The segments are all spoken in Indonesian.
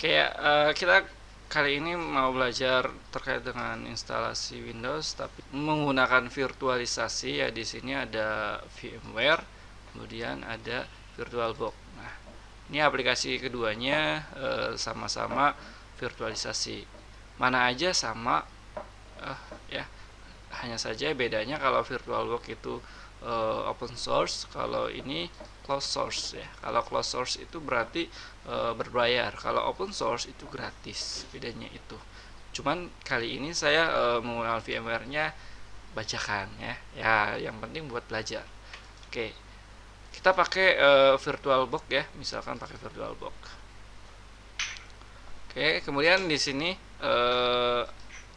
Kayak kita kali ini mau belajar terkait dengan instalasi Windows tapi menggunakan virtualisasi ya. Di sini ada VMware, kemudian ada VirtualBox. Nah, ini aplikasi keduanya sama-sama virtualisasi. Mana aja sama ya. Hanya saja bedanya kalau VirtualBox itu open source, kalau ini closed source ya. Kalau closed source itu berarti berbayar, kalau open source itu gratis. Bedanya itu. Cuman kali ini saya menggunakan VMware-nya bajakan ya. Ya, yang penting buat belajar. Oke. Kita pakai VirtualBox ya, misalkan pakai VirtualBox. Oke, kemudian di sini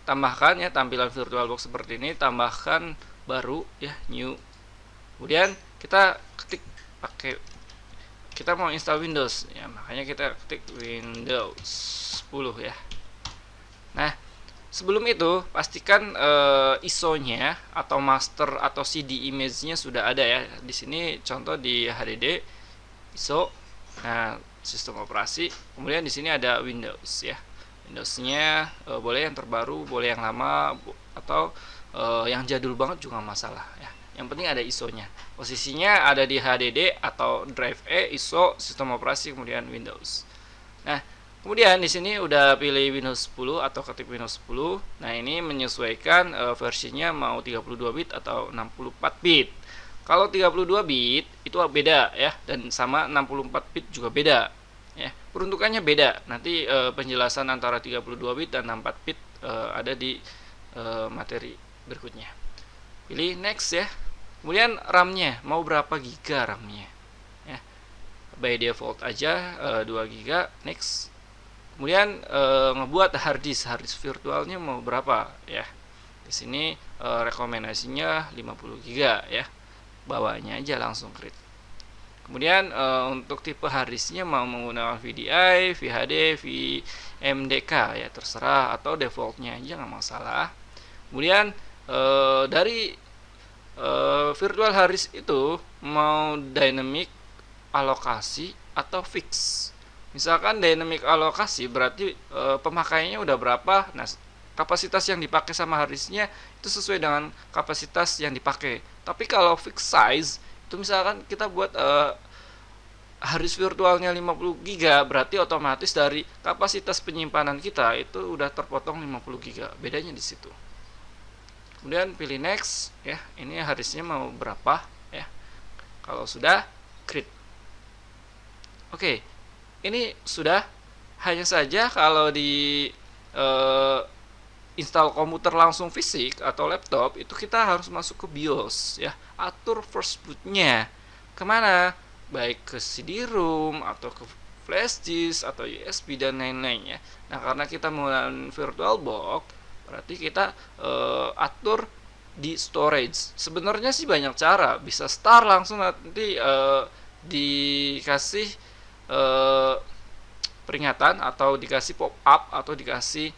tambahkan ya tampilan VirtualBox seperti ini, tambahkan baru ya, new. Kemudian kita ketik pakai, kita mau install Windows ya, makanya kita ketik Windows 10 ya. Nah, sebelum itu pastikan ISO-nya atau master atau CD image-nya sudah ada ya. Di sini contoh di HDD ISO. Nah, sistem operasi. Kemudian di sini ada Windows ya. Windows-nya boleh yang terbaru, boleh yang lama, atau yang jadul banget juga masalah ya. Yang penting ada ISO-nya. Posisinya ada di HDD atau drive E, ISO, sistem operasi, kemudian Windows. Nah, kemudian di sini udah pilih Windows 10 atau ketik Windows 10. Nah, ini menyesuaikan versinya mau 32 bit atau 64 bit. Kalau 32 bit itu beda ya, dan sama 64 bit juga beda. Ya, peruntukannya beda. Nanti penjelasan antara 32 bit dan 64 bit ada di materi berikutnya. Pilih next ya. Kemudian RAM-nya mau berapa giga RAM-nya? Ya. By default aja 2 giga. Next. Kemudian ngebuat hard disk virtualnya mau berapa ya? Di sini rekomendasinya 50 giga ya. Bawahnya aja langsung create. Kemudian untuk tipe harddisknya mau menggunakan VDI, VHD, VMDK ya terserah, atau defaultnya aja nggak masalah. Kemudian dari virtual harddisk itu mau dynamic alokasi atau fix. Misalkan dynamic alokasi berarti pemakaiannya udah berapa. Nah, kapasitas yang dipakai sama harddisknya itu sesuai dengan kapasitas yang dipakai. Tapi kalau fixed size itu misalkan kita buat harddisk virtualnya 50 GB, berarti otomatis dari kapasitas penyimpanan kita itu udah terpotong 50 GB. Bedanya di situ. Kemudian pilih next ya. Ini harddisknya mau berapa ya. Kalau sudah create. Oke. Ini sudah. Hanya saja kalau di install komputer langsung fisik atau laptop itu kita harus masuk ke BIOS ya, atur first bootnya kemana, baik ke CD-ROM atau ke flash disk atau USB dan lain-lainnya. Nah, karena kita menggunakan VirtualBox berarti kita atur di storage. Sebenarnya sih banyak cara, bisa start langsung nanti dikasih peringatan atau dikasih pop up atau dikasih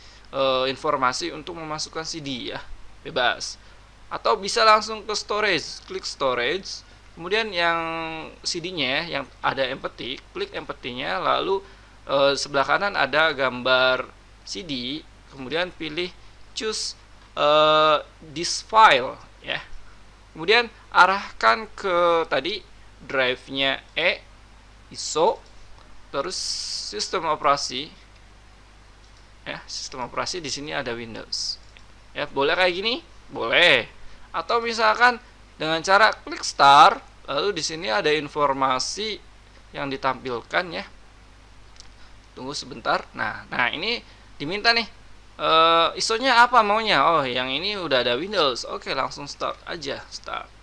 informasi untuk memasukkan CD ya, bebas. Atau bisa langsung ke storage, klik storage, kemudian yang CD-nya yang ada empty, klik empty-nya, lalu sebelah kanan ada gambar CD, kemudian pilih choose this file ya. Kemudian arahkan ke tadi drive-nya ISO, terus sistem operasi. Ya, sistem operasi di sini ada Windows. Ya, boleh kayak gini? Boleh. Atau misalkan dengan cara klik start, lalu di sini ada informasi yang ditampilkan ya. Tunggu sebentar. Nah, ini diminta nih. ISO-nya apa maunya? Oh, yang ini udah ada Windows. Oke, langsung start aja, start.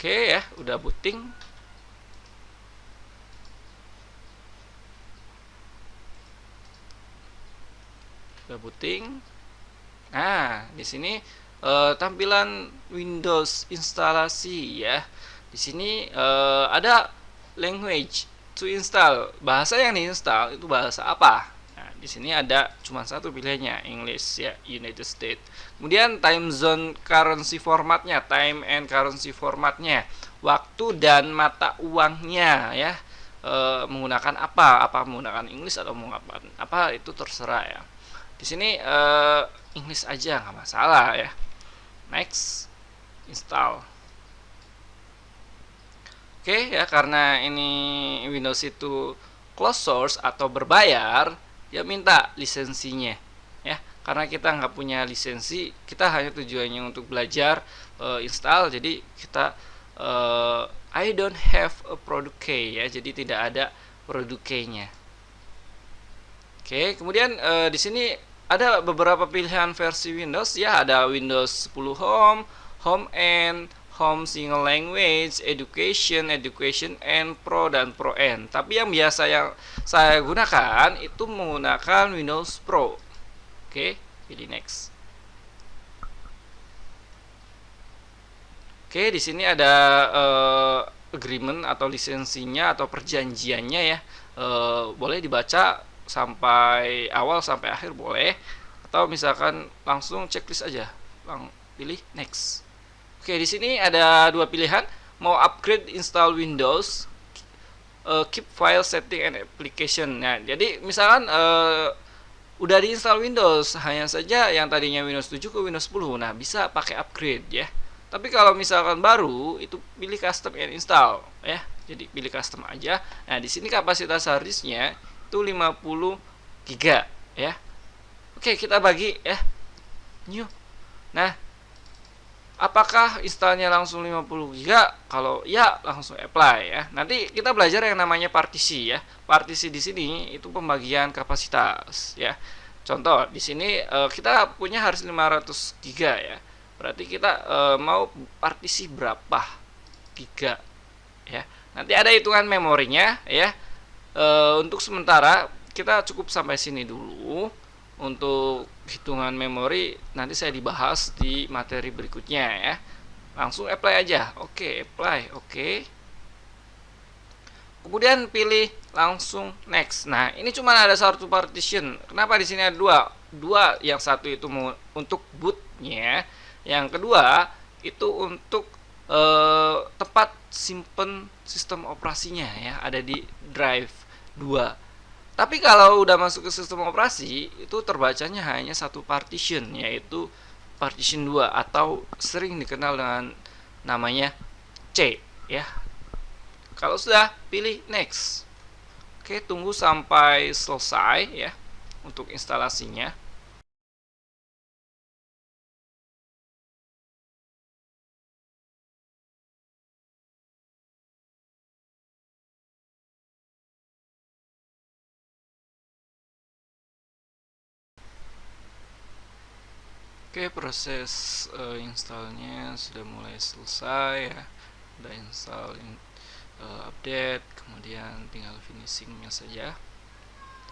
Oke ya, udah booting. Udah booting. Nah, di sini tampilan Windows instalasi ya. Di sini ada language to install. Bahasa yang diinstal itu bahasa apa? Nah, Di sini ada cuma satu pilihannya, English ya, United States. Kemudian time zone currency formatnya, time and currency formatnya, waktu dan mata uangnya ya. Menggunakan apa menggunakan English atau menggunakan apa itu terserah ya. Di sini English aja nggak masalah ya. Next, install. Oke ya, karena ini Windows itu closed source atau berbayar, ya minta lisensinya ya. Karena kita nggak punya lisensi, kita hanya tujuannya untuk belajar install. Jadi kita I don't have a product key ya, jadi tidak ada product key-nya. Oke, kemudian di sini ada beberapa pilihan versi Windows ya, ada Windows 10 Home, Home N, Home Single Language, Education, Education N, Pro dan Pro N. Tapi yang biasa yang saya gunakan itu menggunakan Windows Pro. Oke, pilih next. Oke, di sini ada agreement atau lisensinya atau perjanjiannya ya. Boleh dibaca sampai awal sampai akhir boleh, atau misalkan langsung checklist aja. Pilih next. Oke, di sini ada dua pilihan, mau upgrade install Windows, keep file setting and application. Nah, jadi misalkan udah diinstal Windows, hanya saja yang tadinya Windows 7 ke Windows 10. Nah, bisa pakai upgrade ya. Tapi kalau misalkan baru, itu pilih custom and install ya. Jadi pilih custom aja. Nah, di sini kapasitas harddisknya itu 50 GB ya. Oke, kita bagi ya. New. Nah, apakah installnya langsung 50 GB? Kalau ya, langsung apply ya. Nanti kita belajar yang namanya partisi ya. Partisi di sini itu pembagian kapasitas ya. Contoh di sini kita punya harus 500 GB ya. Berarti kita mau partisi berapa giga ya. Nanti ada hitungan memorinya ya. Untuk sementara kita cukup sampai sini dulu. Untuk hitungan memori nanti saya dibahas di materi berikutnya ya. Langsung apply aja. Oke, apply. Oke. Kemudian pilih langsung next. Nah, ini cuma ada satu partition. Kenapa di sini ada dua? Yang satu itu untuk bootnya, yang kedua itu untuk tempat simpen sistem operasinya ya, ada di drive 2. Tapi kalau udah masuk ke sistem operasi, itu terbacanya hanya satu partition, yaitu partition 2 atau sering dikenal dengan namanya C ya. Kalau sudah, pilih next. Oke, tunggu sampai selesai ya untuk instalasinya. Oke, proses installnya sudah mulai selesai ya. Udah install update, kemudian tinggal finishingnya saja.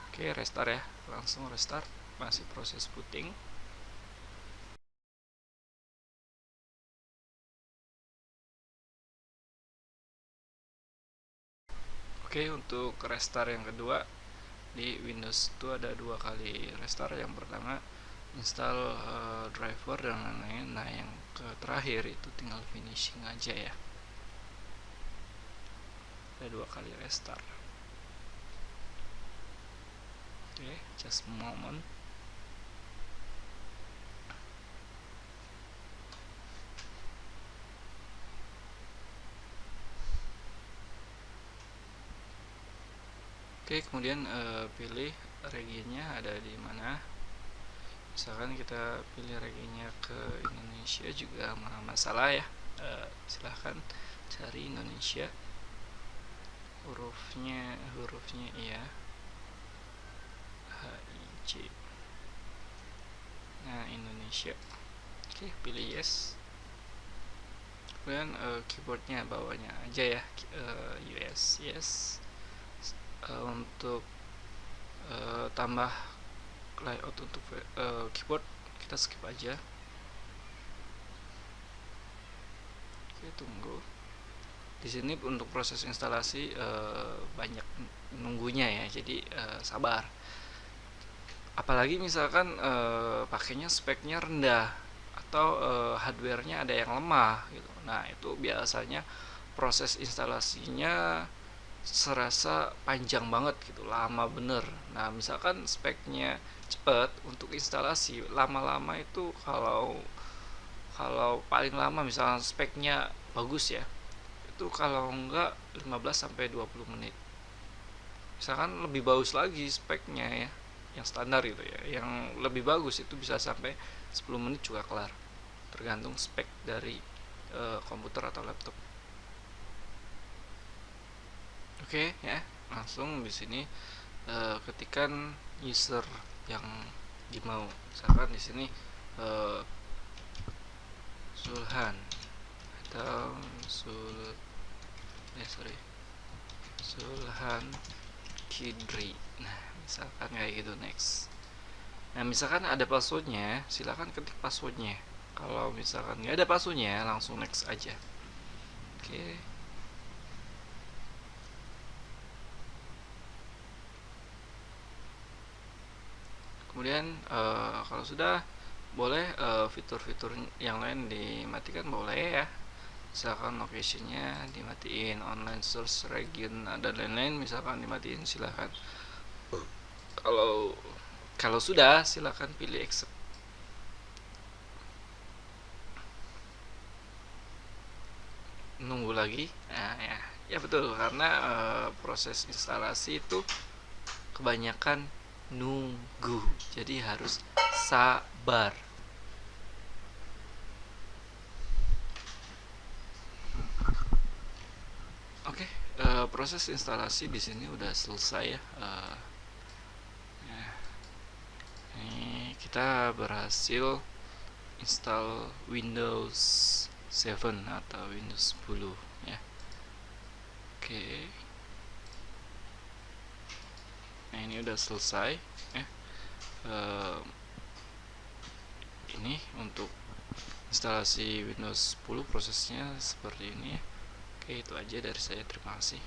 Oke, restart ya, langsung restart, masih proses booting. Oke, untuk restart yang kedua di Windows itu ada dua kali restart. Yang pertama install driver dan lain-lain. Nah, yang terakhir itu tinggal finishing aja ya. Ada dua kali restart. Oke, just a moment. Oke, kemudian pilih regionnya ada di mana. Misalkan kita pilih regionnya ke Indonesia juga nggak masalah ya. Silahkan cari Indonesia, hurufnya iya, HIJ. Nah, Indonesia. Oke, pilih yes. Kemudian keyboardnya bawahnya aja ya, US yes. Untuk tambah layout untuk keyboard kita skip aja. Oke, tunggu. Di sini untuk proses instalasi banyak nunggunya ya, jadi sabar. apalagi misalkan pakainya speknya rendah atau hardwarenya ada yang lemah gitu. Nah itu biasanya proses instalasinya serasa panjang banget gitu, lama bener. Nah misalkan speknya cepet untuk instalasi, lama-lama itu kalau kalau paling lama misalnya speknya bagus ya, itu kalau enggak 15 sampai 20 menit. Misalkan lebih bagus lagi speknya ya, yang standar gitu ya, yang lebih bagus itu bisa sampai 10 menit juga kelar, tergantung spek dari komputer atau laptop. Oke ya, langsung di sini ketikan user yang dimau. Misalkan di sini uh, Sulhan atau Sulhan Kidri. Nah misalkan kayak gitu. Next. Nah misalkan ada passwordnya, silakan ketik passwordnya. Kalau misalkan nggak ada passwordnya, langsung next aja. Oke. Kemudian kalau sudah, boleh fitur-fitur yang lain dimatikan, boleh ya. Misalkan locationnya dimatiin, online search region dan lain-lain misalkan dimatiin, silahkan. Kalau kalau sudah, silahkan pilih accept. Nunggu lagi. Nah ya betul, karena proses instalasi itu kebanyakan nunggu, jadi harus sabar. Oke, proses instalasi di sini udah selesai ya. Ini kita berhasil install Windows 7 atau Windows 10 ya. Oke. Nah ini udah selesai ya. Ini untuk instalasi Windows 10 prosesnya seperti ini ya. Oke, itu aja dari saya. Terima kasih.